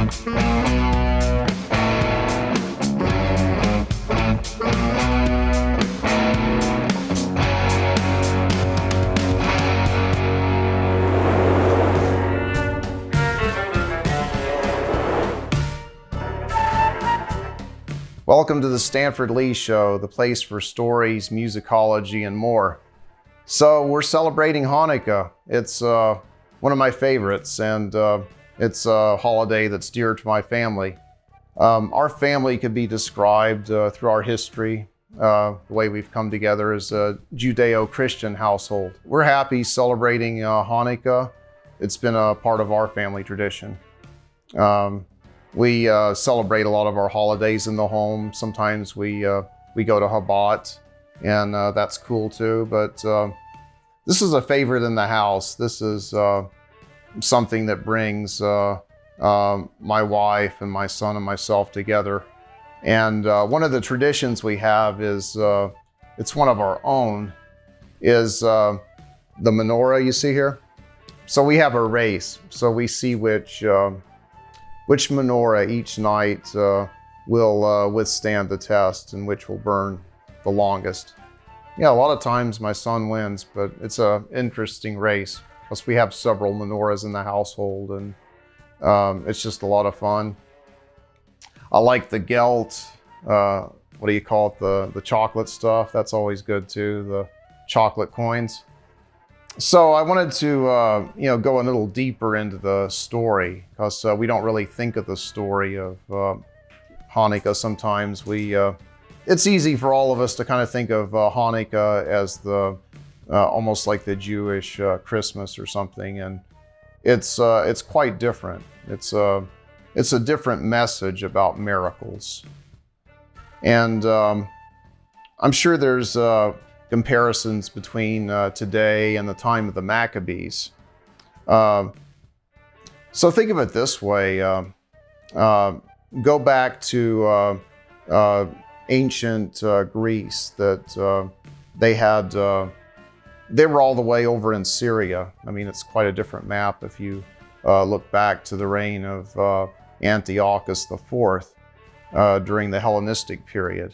Welcome to the Stanford Lee Show, the place for stories, musicology, and more. So we're celebrating Hanukkah. It's one of my favorites, and it's a holiday that's dear to my family. Our family could be described through our history, the way we've come together as a Judeo-Christian household. We're happy celebrating Hanukkah. It's been a part of our family tradition. We celebrate a lot of our holidays in the home. Sometimes we go to Habbat, and that's cool too. But this is a favorite in the house. This is something that brings my wife and my son and myself together. And one of the traditions we have is, it's one of our own, is the menorah you see here. So we have a race. So we see which menorah each night will withstand the test and which will burn the longest. Yeah, a lot of times my son wins, but it's an interesting race because we have several menorahs in the household, and it's just a lot of fun. I like the gelt, what do you call it, the chocolate stuff. That's always good too, the chocolate coins. So I wanted to, go a little deeper into the story because we don't really think of the story of Hanukkah. Sometimes it's easy for all of us to kind of think of Hanukkah as the almost like the Jewish Christmas or something, and it's quite different. It's a different message about miracles, and I'm sure there's comparisons between today and the time of the Maccabees. So think of it this way. Go back to ancient Greece, that they were all the way over in Syria. I mean, it's quite a different map if you look back to the reign of Antiochus IV during the Hellenistic period.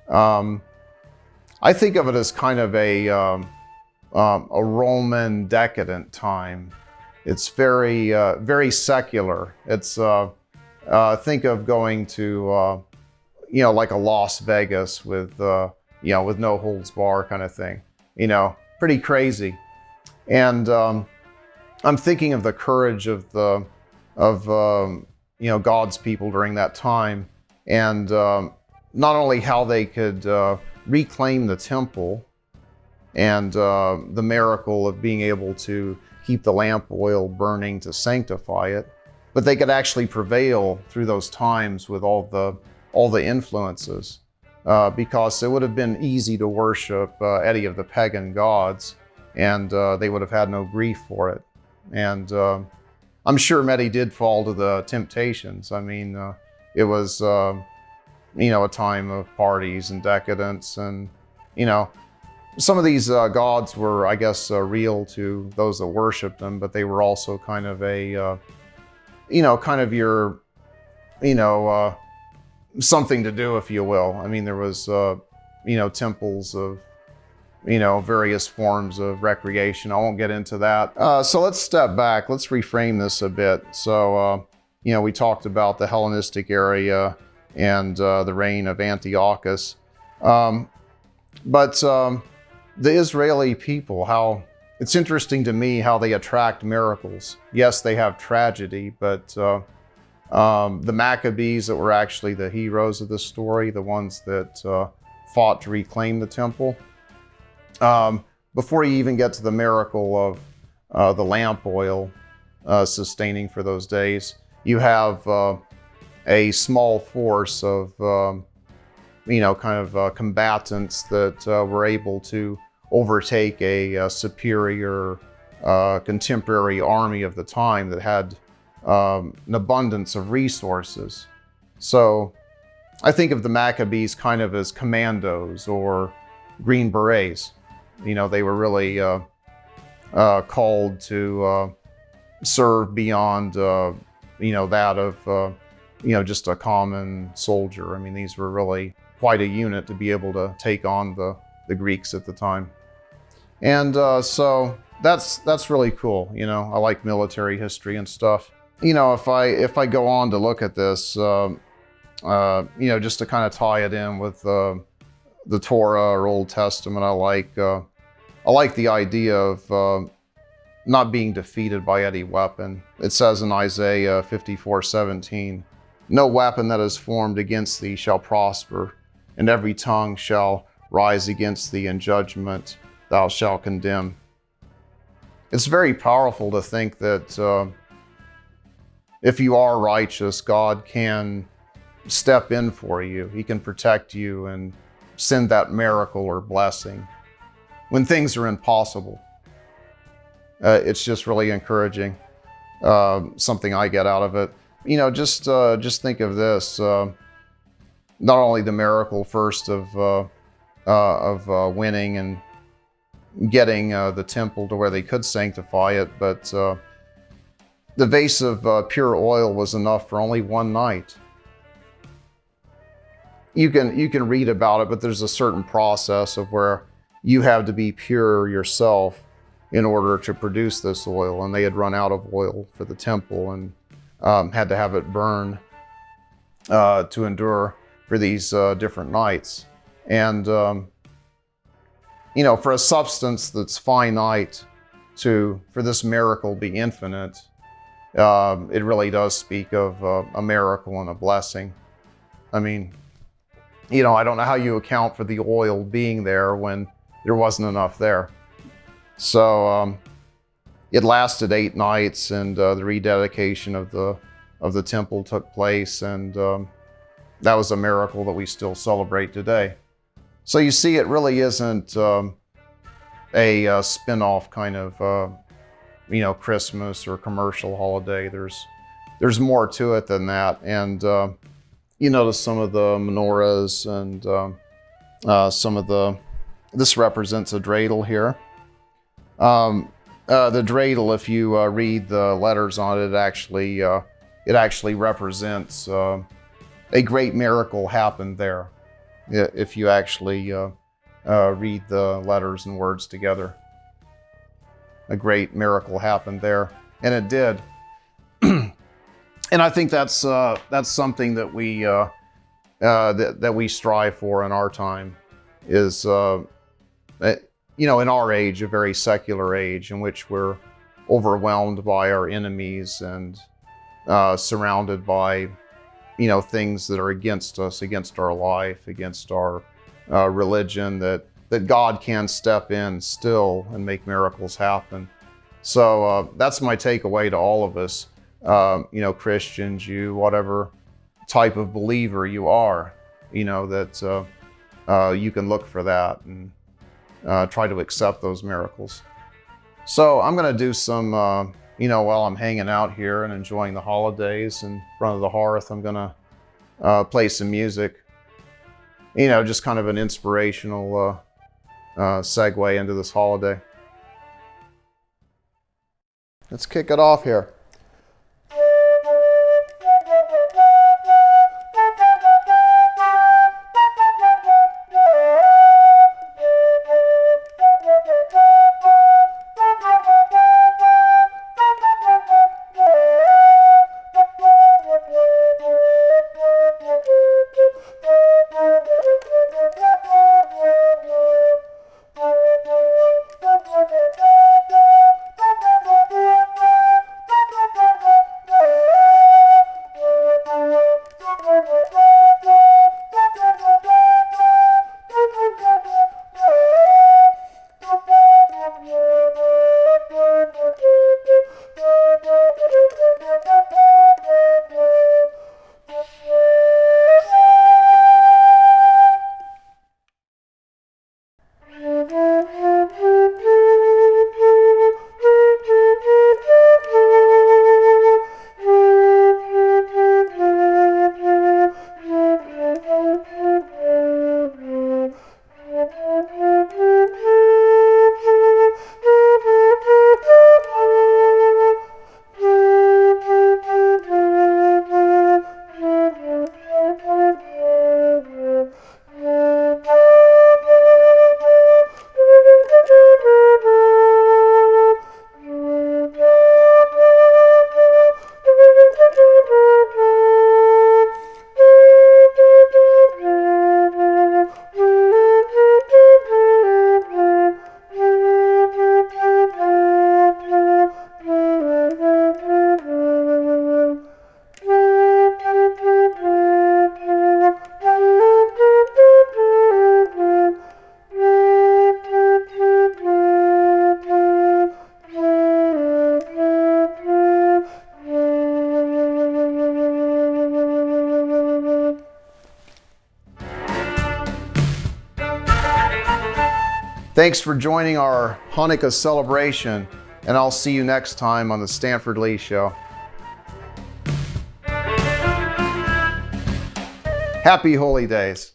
I think of it as kind of a Roman decadent time. It's very, very secular. It's think of going to, like a Las Vegas with, with no holds bar kind of thing. Pretty crazy. And I'm thinking of the courage of God's people during that time, and not only how they could reclaim the temple and the miracle of being able to keep the lamp oil burning to sanctify it, but they could actually prevail through those times with all the influences, because it would have been easy to worship any of the pagan gods, and they would have had no grief for it. And I'm sure many did fall to the temptations. I mean, it was a time of parties and decadence, and some of these gods were, I guess, real to those that worshiped them, but they were also kind of a kind of your something to do, if you will. I mean, there was temples of various forms of recreation. I won't get into that. So let's step back. Let's reframe this a bit. So we talked about the Hellenistic area and the reign of Antiochus. But the Israeli people, it's interesting to me how they attract miracles. Yes, they have tragedy, but the Maccabees, that were actually the heroes of the story, the ones that fought to reclaim the temple, before you even get to the miracle of the lamp oil sustaining for those days, you have a small force of, combatants that were able to overtake a superior contemporary army of the time that had an abundance of resources. So I think of the Maccabees kind of as commandos or Green Berets. They were really called to serve beyond that of, just a common soldier. I mean, these were really quite a unit to be able to take on the Greeks at the time. And so that's really cool. I like military history and stuff. If I go on to look at this, just to kind of tie it in with the Torah or Old Testament, I like the idea of not being defeated by any weapon. It says in Isaiah 54:17, "No weapon that is formed against thee shall prosper, and every tongue shall rise against thee in judgment thou shalt condemn." It's very powerful to think that if you are righteous, God can step in for you. He can protect you and send that miracle or blessing when things are impossible. It's just really encouraging. Something I get out of it. Just think of this. Not only the miracle first of winning and getting the temple to where they could sanctify it, but the vase of pure oil was enough for only one night. You can read about it, but there's a certain process of where you have to be pure yourself in order to produce this oil, and they had run out of oil for the temple and had to have it burn to endure for these different nights. And for a substance that's finite for this miracle be infinite, it really does speak of a miracle and a blessing. I mean, I don't know how you account for the oil being there when there wasn't enough there. So it lasted 8 nights, and the rededication of the temple took place, and that was a miracle that we still celebrate today. So you see, it really isn't a spin-off kind of Christmas or commercial holiday. There's more to it than that, and you notice some of the menorahs and some of this represents a dreidel here. The dreidel, if you read the letters on it, it actually represents a great miracle happened there. If you actually read the letters and words together, a great miracle happened there, and it did. And I think that's something that we that we strive for in our time, is in our age, a very secular age in which we're overwhelmed by our enemies and surrounded by things that are against us, against our life, against our religion, that God can step in still and make miracles happen. So that's my takeaway to all of us, Christian, Jew, whatever type of believer you are, that you can look for that and try to accept those miracles. So I'm going to do some, while I'm hanging out here and enjoying the holidays in front of the hearth, I'm going to play some music, just kind of an inspirational segue into this holiday. Let's kick it off here. Thanks for joining our Hanukkah celebration, and I'll see you next time on the Stanford Lee Show. Happy Holy Days.